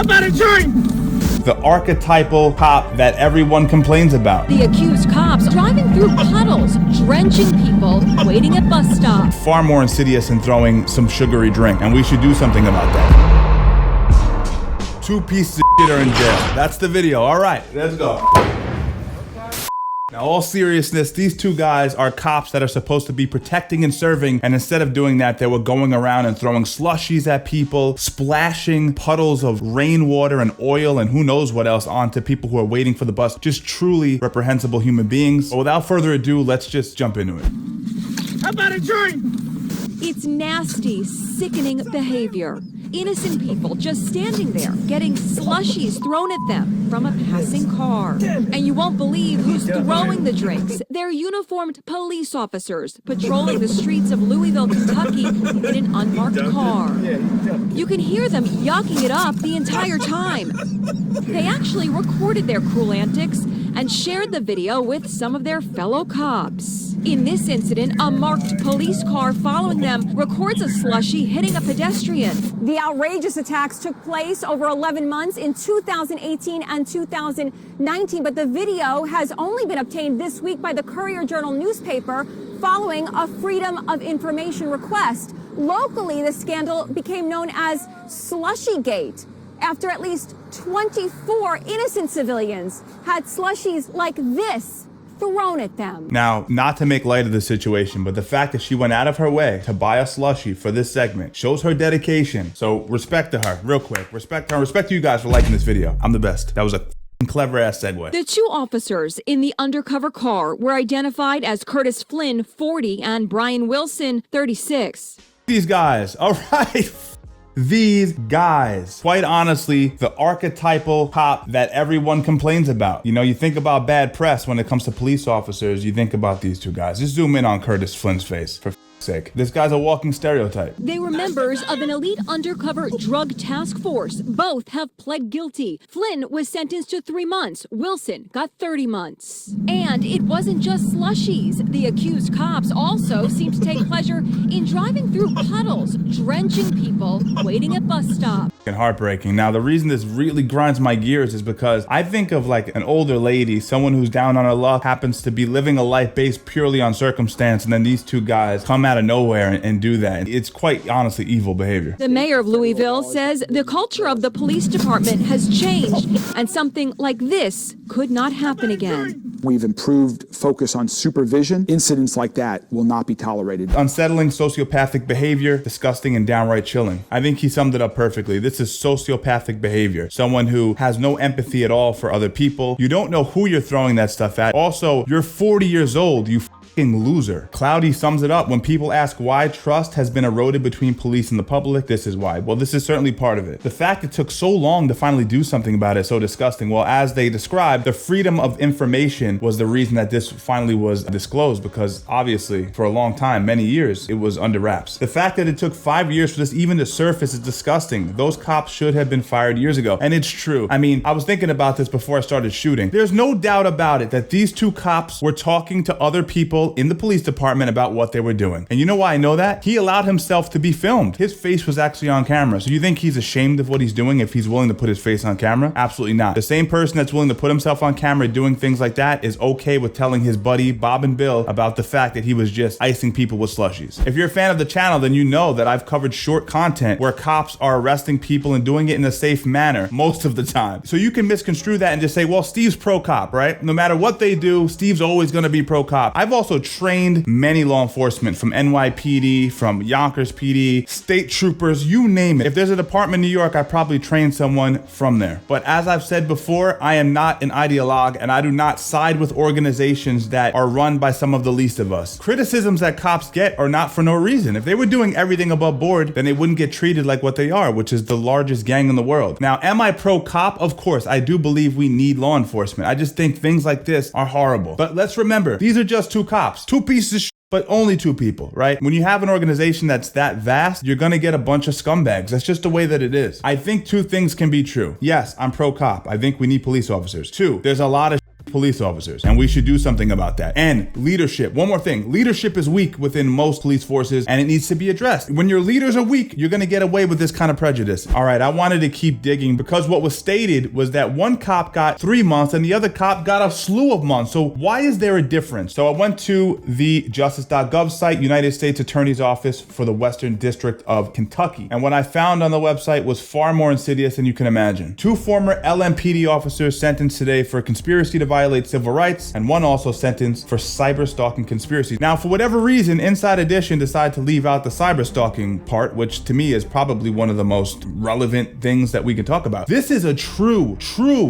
about a drink? The archetypal cop that everyone complains about. The accused cops driving through puddles, drenching people, waiting at bus stops. Far more insidious than throwing some sugary drink, and we should do something about that. 2 pieces of shit are in jail. That's the video. All right, let's go. Now, all seriousness, these 2 guys are cops that are supposed to be protecting and serving, and instead of doing that, they were going around and throwing slushies at people, splashing puddles of rainwater and oil and who knows what else onto people who are waiting for the bus. Just truly reprehensible human beings. But without further ado, let's just jump into it. How about a drink? It's nasty, sickening behavior. Innocent people just standing there, getting slushies thrown at them from a passing car. And you won't believe who's throwing the drinks. They're uniformed police officers patrolling the streets of Louisville, Kentucky in an unmarked car. You can hear them yucking it up the entire time. They actually recorded their cruel antics and shared the video with some of their fellow cops. In this incident, a marked police car following them records a slushie hitting a pedestrian. The outrageous attacks took place over 11 months in 2018 and 2019, but the video has only been obtained this week by the Courier-Journal newspaper following a Freedom of Information request. Locally, the scandal became known as Slushygate, after at least 24 innocent civilians had slushies like this thrown at them. Now, not to make light of the situation, but the fact that she went out of her way to buy a slushie for this segment shows her dedication. So respect to her, real quick. Respect to her. Respect to you guys for liking this video. I'm the best. That was a clever ass segue. The 2 officers in the undercover car were identified as Curtis Flynn, 40, and Brian Wilson, 36. These guys, all right. These guys, quite honestly, the archetypal cop that everyone complains about. You know, you think about bad press when it comes to police officers, you think about these 2 guys. Just zoom in on Curtis Flynn's face, for sake. This guy's a walking stereotype. They were members of an elite undercover drug task force. Both have pled guilty. Flynn was sentenced to 3 months. Wilson got 30 months. And it wasn't just slushies. The accused cops also seem to take pleasure in driving through puddles, drenching people, waiting at bus stops. And heartbreaking. Now, the reason this really grinds my gears is because I think of like an older lady, someone who's down on her luck, happens to be living a life based purely on circumstance, and then these 2 guys come out of nowhere and do that. It's quite honestly evil behavior. The mayor of Louisville says the culture of the police department has changed, and something like this could not happen again. We've improved focus on supervision. Incidents like that will not be tolerated. Unsettling sociopathic behavior, disgusting and downright chilling. I think he summed it up perfectly. This is sociopathic behavior. Someone who has no empathy at all for other people. You don't know who you're throwing that stuff at. Also, you're 40 years old. You loser. Cloudy sums it up. When people ask why trust has been eroded between police and the public, this is why. Well, this is certainly part of it. The fact it took so long to finally do something about it is so disgusting. Well, as they described, the freedom of information was the reason that this finally was disclosed, because obviously for a long time, many years, it was under wraps. The fact that it took 5 years for this even to surface is disgusting. Those cops should have been fired years ago. And it's true. I mean, I was thinking about this before I started shooting. There's no doubt about it that these 2 cops were talking to other people in the police department about what they were doing. And you know why I know that? He allowed himself to be filmed. His face was actually on camera. So you think he's ashamed of what he's doing if he's willing to put his face on camera? Absolutely not. The same person that's willing to put himself on camera doing things like that is okay with telling his buddy Bob and Bill about the fact that he was just icing people with slushies. If you're a fan of the channel, then you know that I've covered short content where cops are arresting people and doing it in a safe manner most of the time. So you can misconstrue that and just say, well, Steve's pro cop, right? No matter what they do, Steve's always going to be pro cop. I've also trained many law enforcement from NYPD, from Yonkers PD, state troopers, you name it. If there's a department in New York, I probably trained someone from there. But as I've said before, I am not an ideologue and I do not side with organizations that are run by some of the least of us. Criticisms that cops get are not for no reason. If they were doing everything above board, then they wouldn't get treated like what they are, which is the largest gang in the world. Now, am I pro cop? Of course, I do believe we need law enforcement. I just think things like this are horrible. But let's remember, these are just 2 cops, 2 pieces of shit, but only 2 people, right? When you have an organization that's that vast, you're gonna get a bunch of scumbags. That's just the way that it is. I think 2 things can be true. Yes, I'm pro cop. I think we need police officers. 2, there's a lot of police officers, and we should do something about that. And leadership, one more thing, leadership is weak within most police forces, and it needs to be addressed. When your leaders are weak, you're gonna get away with this kind of prejudice. All right, I wanted to keep digging because what was stated was that one cop got 3 months and the other cop got a slew of months. So why is there a difference? So I went to the justice.gov site, United States Attorney's Office for the Western District of Kentucky. And what I found on the website was far more insidious than you can imagine. 2 former LMPD officers sentenced today for conspiracy to violate civil rights, and one also sentenced for cyber stalking conspiracy. Now, for whatever reason, Inside Edition decided to leave out the cyber stalking part, which to me is probably one of the most relevant things that we can talk about. This is a true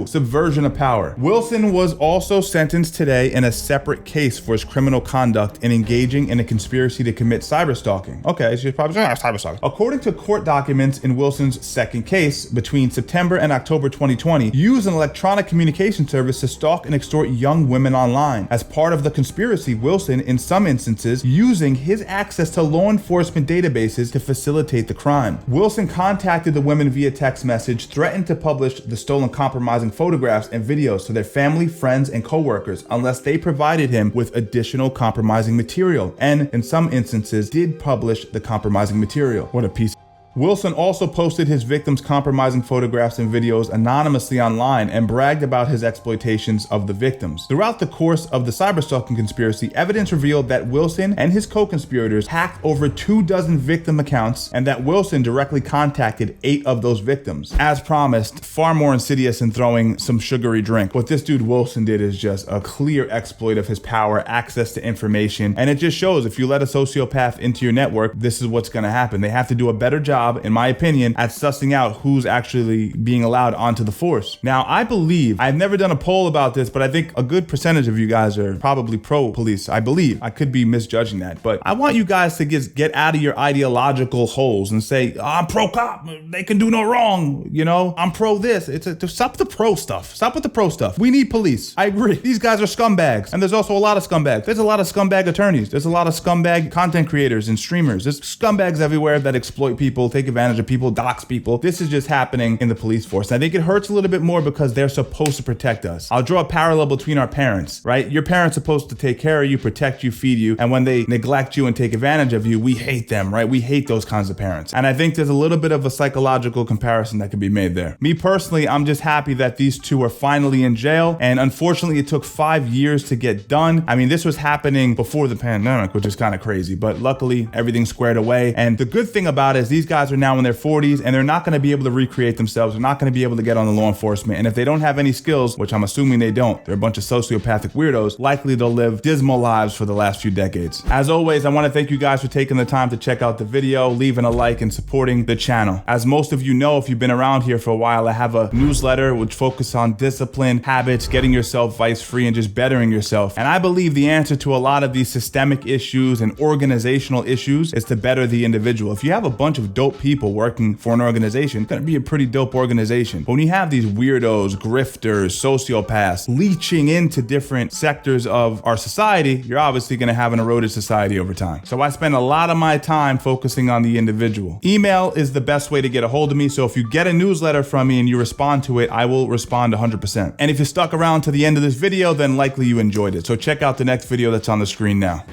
subversion of power. Wilson was also sentenced today in a separate case for his criminal conduct in engaging in a conspiracy to commit cyber stalking. Okay, so you're probably saying, cyber stalking. According to court documents in Wilson's second case, between September and October 2020, used an electronic communication service to stalk and extort young women online. As part of the conspiracy, Wilson, in some instances, using his access to law enforcement databases to facilitate the crime. Wilson contacted the women via text message, threatened to publish the stolen compromising photographs and videos to their family, friends, and co-workers unless they provided him with additional compromising material, and in some instances did publish the compromising material. What a piece. Wilson also posted his victims' compromising photographs and videos anonymously online and bragged about his exploitations of the victims. Throughout the course of the cyberstalking conspiracy, evidence revealed that Wilson and his co-conspirators hacked over 24 victim accounts, and that Wilson directly contacted 8 of those victims. As promised, far more insidious than throwing some sugary drink. What this dude Wilson did is just a clear exploit of his power, access to information, and it just shows if you let a sociopath into your network, this is what's gonna happen. They have to do a better job, in my opinion, at sussing out who's actually being allowed onto the force. Now, I believe, I've never done a poll about this, but I think a good percentage of you guys are probably pro-police. I believe. I could be misjudging that, but I want you guys to get out of your ideological holes and say, oh, I'm pro-cop, they can do no wrong, you know, I'm pro this. Stop the pro stuff. Stop with the pro stuff. We need police. I agree. These guys are scumbags, and there's also a lot of scumbags. There's a lot of scumbag attorneys. There's a lot of scumbag content creators and streamers. There's scumbags everywhere that exploit people, take advantage of people, dox people. This is just happening in the police force. And I think it hurts a little bit more because they're supposed to protect us. I'll draw a parallel between our parents, right? Your parents are supposed to take care of you, protect you, feed you. And when they neglect you and take advantage of you, we hate them, right? We hate those kinds of parents. And I think there's a little bit of a psychological comparison that can be made there. Me personally, I'm just happy that these two are finally in jail. And unfortunately, it took 5 years to get done. I mean, this was happening before the pandemic, which is kind of crazy, but luckily everything's squared away. And the good thing about it is these guys are now in their 40s and they're not going to be able to recreate themselves. They're not going to be able to get on the law enforcement. And if they don't have any skills, which I'm assuming they don't, they're a bunch of sociopathic weirdos, likely they'll live dismal lives for the last few decades. As always, I want to thank you guys for taking the time to check out the video, leaving a like, and supporting the channel. As most of you know, if you've been around here for a while, I have a newsletter which focuses on discipline, habits, getting yourself vice-free, and just bettering yourself. And I believe the answer to a lot of these systemic issues and organizational issues is to better the individual. If you have a bunch of dope people working for an organization, it's gonna be a pretty dope organization. But when you have these weirdos, grifters, sociopaths leeching into different sectors of our society, you're obviously gonna have an eroded society over time. So I spend a lot of my time focusing on the individual. Email is the best way to get a hold of me. So if you get a newsletter from me and you respond to it, I will respond 100%. And if you stuck around to the end of this video, then likely you enjoyed it. So check out the next video that's on the screen now.